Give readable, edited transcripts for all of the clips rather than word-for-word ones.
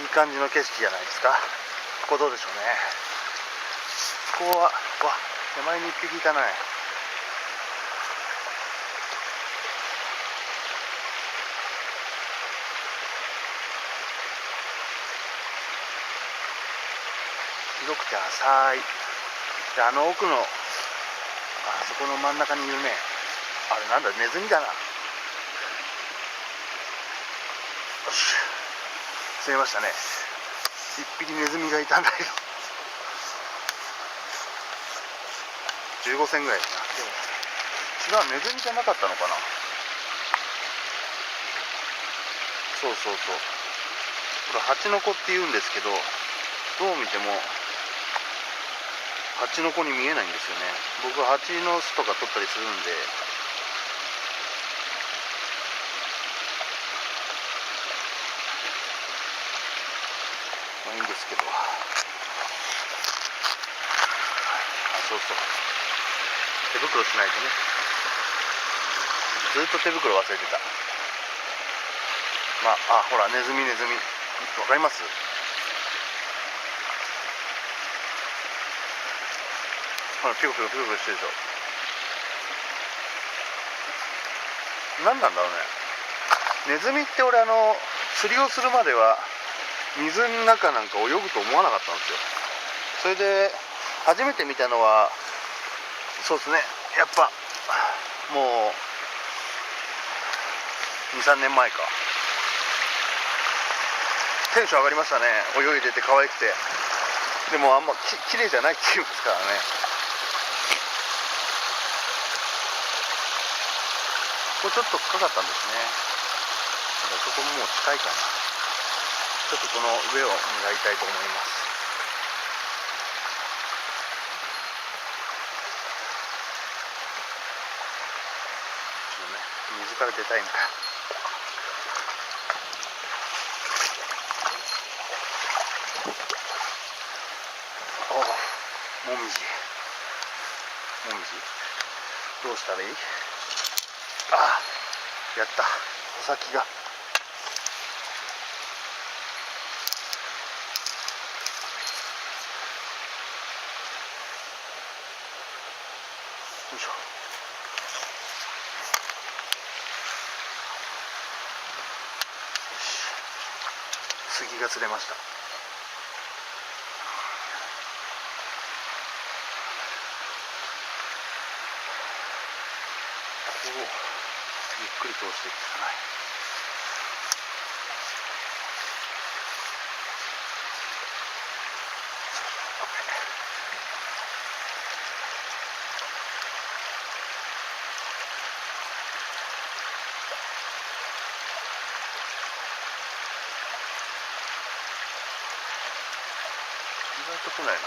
い感じの景色じゃないですか。ここどうでしょうね。ここは手前に一匹いたね。広くて浅い。で、あの奥のそこの真ん中にいるね。あれなんだ、ネズミだな。よし、釣れましたね。一匹ネズミがいたんだけど15銭ぐらいだな。でも違う、ネズミじゃなかったのかな。そうそうそう、これハチノコって言うんですけど、どう見てもハチノコに見えないんですよね。僕はハチの巣とか取ったりするんで。まあいいんですけど、そうそう、手袋しないとね。ずっと手袋忘れてた。ほら、ネズミわかります？ほら、ピコピコピコピコしてるでしょ。何なんだろうね。ネズミって俺釣りをするまでは水の中なんか泳ぐと思わなかったんですよ。それで初めて見たのは、そうですね、やっぱもう 2,3 年前か。テンション上がりましたね。泳いでて可愛くて。でもあんまきれいじゃないって言うんですからね。ここちょっと深かったんですね。だからそこもう近いかな。ちょっとこの上を磨いたいと思います。ちょっとね、水から出たいんだ。もみじどうしたらいい？やった、穂先が。よいしょ。杉が釣れました。ここをゆっくり通していくしかない。意外と来ないな。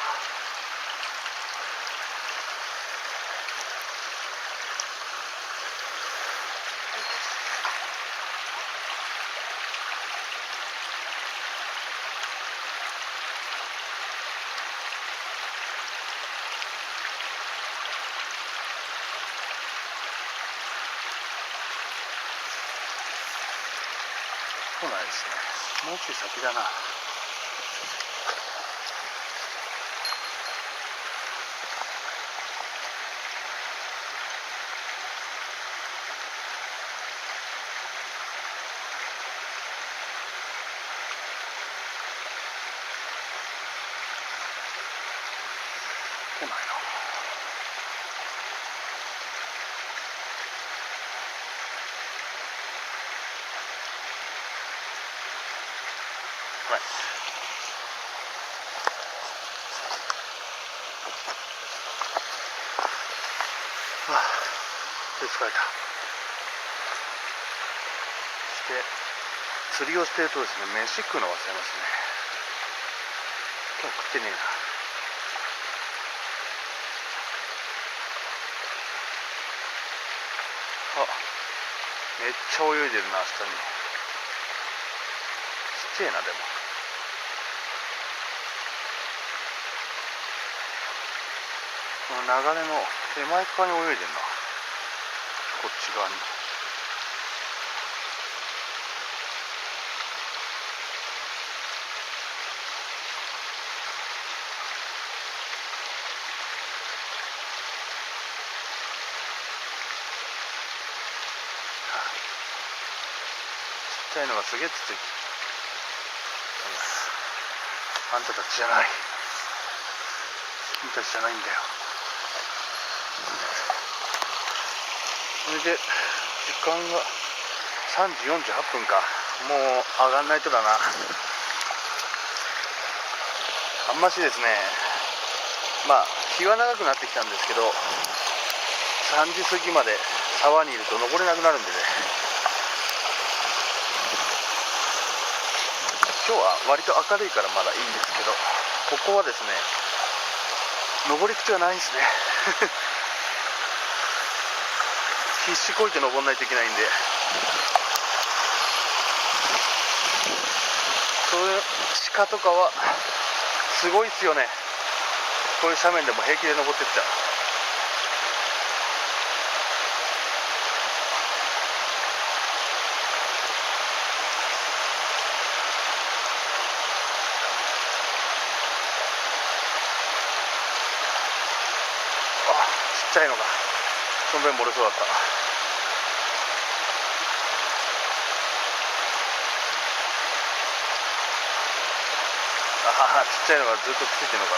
来ないですね。もうちょい先だな。来ないな。来ない。手疲れた。して釣りをしてるとですね、飯食うの忘れますね。今日食ってねえな。めっちゃ泳いでるな、下に。ちっちゃいな、でも。この流れの手前側に泳いでるな。こっち側に。ちゃいのがすげえつついて、あんたたちじゃない、君たちじゃないんだよ。それで時間が3時48分か。もう上がんないとだな。あんましですね、まあ日は長くなってきたんですけど、3時過ぎまで沢にいると登れなくなるんでね、今日は割と明るいからまだいいんですけど、ここはですね登り口がないんですね必死こいて登んないといけないんで、そういう鹿とかはすごいっすよね。こういう斜面でも平気で登ってっちゃう。あ、ちっちゃいのがしょんべん漏れそうだった。ああ、ちっちゃいのがずっとついてるのかな。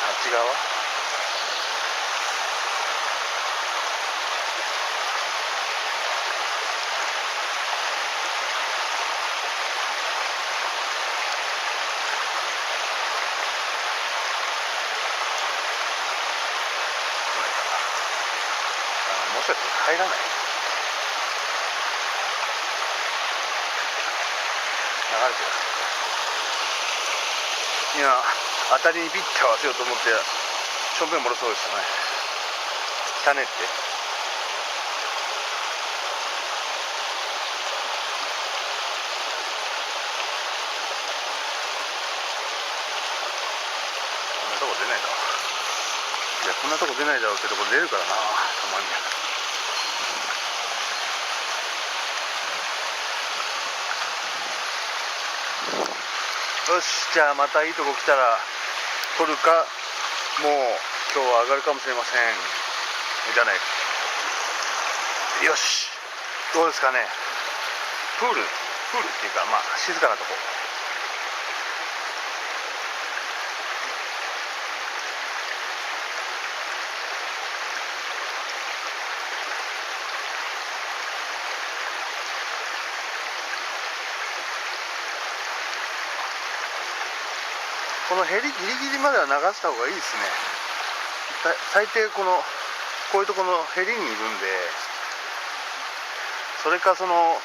あっち側もしかして入らない、流れてる。今当たりにピッて合わせようと思ってしょんべん漏れそうでしたね。汚ねって。こんなとこ出ないだろう。いや、こんなとこ出ないだろうってとこ出るからな、たまに。よし、じゃあまたいいとこ来たら撮るか、もう今日は上がるかもしれません。じゃあね。よし、どうですかね。プールっていうか、まあ静かなとこ。このヘリギリギリまでは流した方がいいですね。最低こういうとこのヘリにいるんで、それかその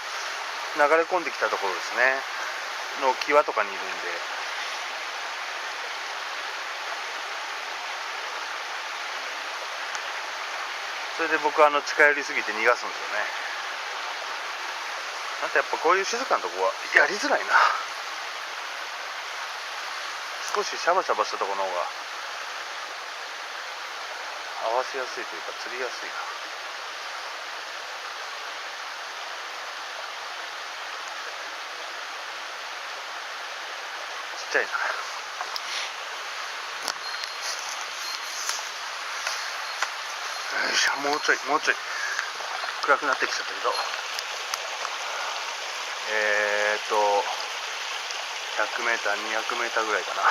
流れ込んできたところですねの際とかにいるんで、それで僕は近寄りすぎて逃がすんですよね。あとやっぱこういう静かなとこはやりづらいな。少しシャバシャバしたところの方が合わせやすいというか釣りやすいな。ちっちゃいな。よいしょ、もうちょい暗くなってきちゃったけど、100m、200m ぐらいかな。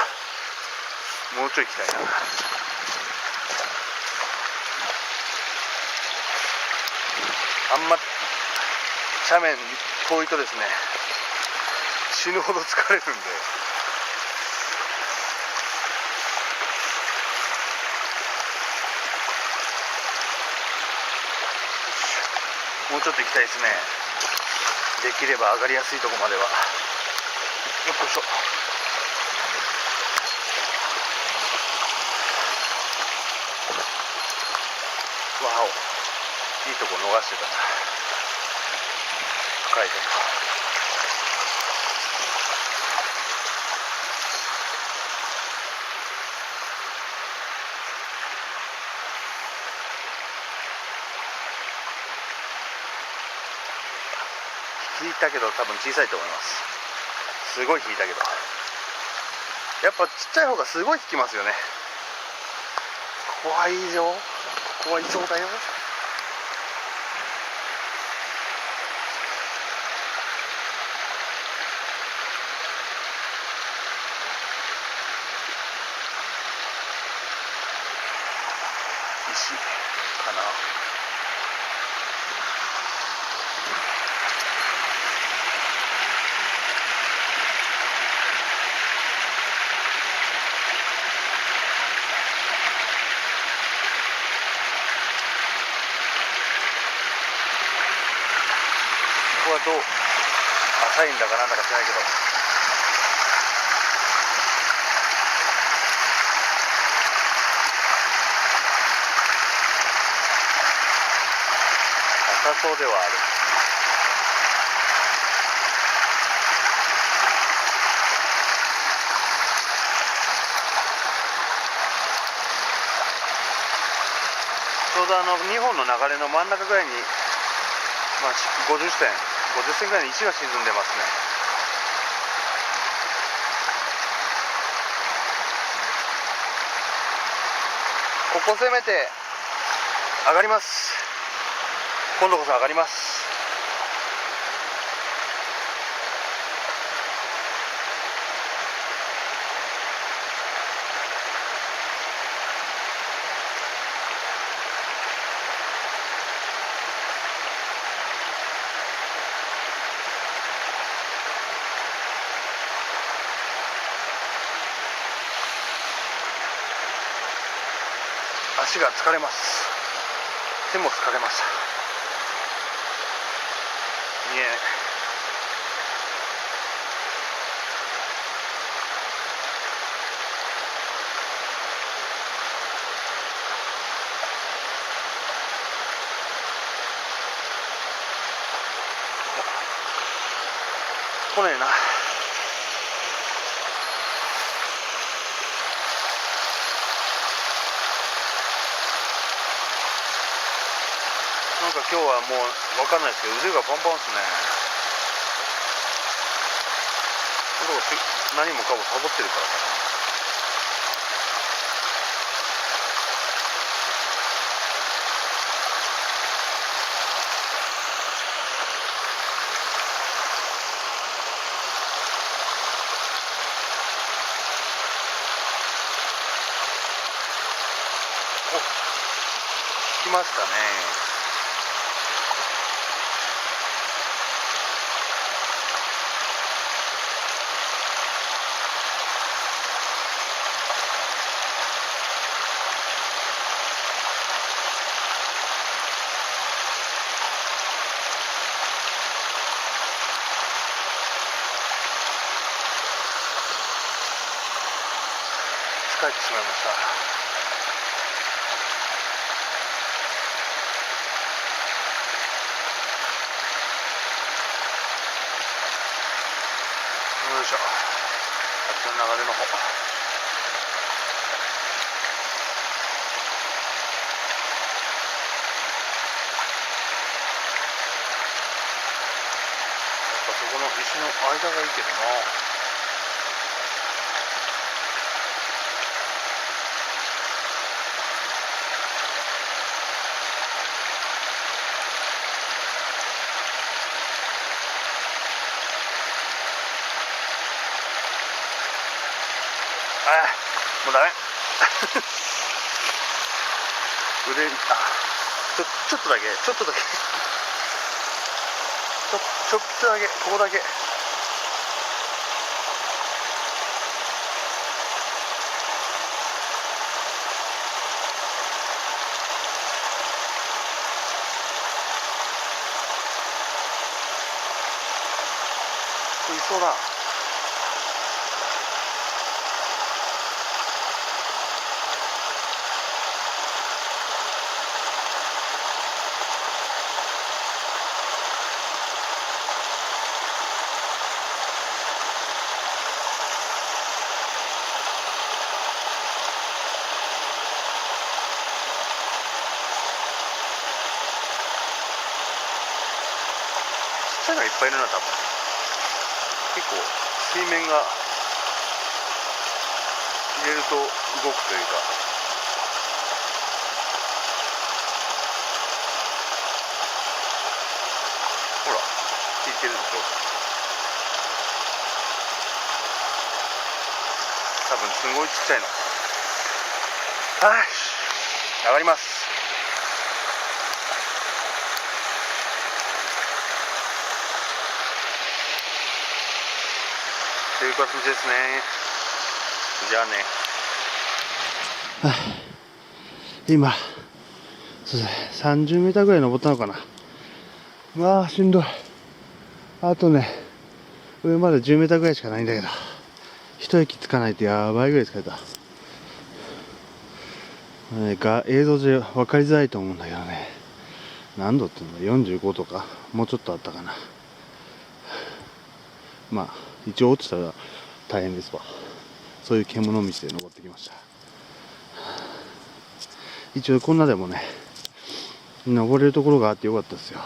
もうちょい行きたいな。あんま斜面遠いとですね、死ぬほど疲れるんで、もうちょっと行きたいですね。できれば上がりやすいとこまでは。よっこいしょ。わお、いいとこ逃してたな。深いとこ。引いたけど多分小さいと思います。すごい引いたけど。やっぱちっちゃい方がすごい効きますよね。怖いよ、怖いそうだよ。石かな。ここはどう浅いんだかなんだか知らないけど、浅そうではある。ちょうど2本の流れの真ん中ぐらいに、50線ぐらいに石が沈んでますね。ここ攻めて上がります。今度こそ上がります。足が疲れます。手も疲れました。見えない。来ねえな。なんか今日はもう分かんないですけど、腕がパンパンですね。何もかもサボってるからかな。お、来ましたね。疲れてしまいました。よいしょ。あっちの流れの方。そこの石の間がいいけどな。もうダメ。腕、ちょっとだけ、ちょっとだけ、ちょっとだけ、ここだけ。食いそうだ。ちっちゃいのがいっぱいいるな、多分。結構水面がれると動くというか、ほら効いてるでしょ。多分すごいちっちゃいの。はい、上がります。という感じですね。じゃあね。はい、今そうですね、30メーターぐらい登ったのかな。まあしんどい。あとね、上まで10メーターぐらいしかないんだけど、一息つかないとやばいぐらい疲れた。映像じゃ分かりづらいと思うんだけどね、何度っていうの45とかもうちょっとあったかな。まあ一応落ちたら大変ですわ。そういう獣道で登ってきました。一応こんなでもね登れるところがあってよかったですよ。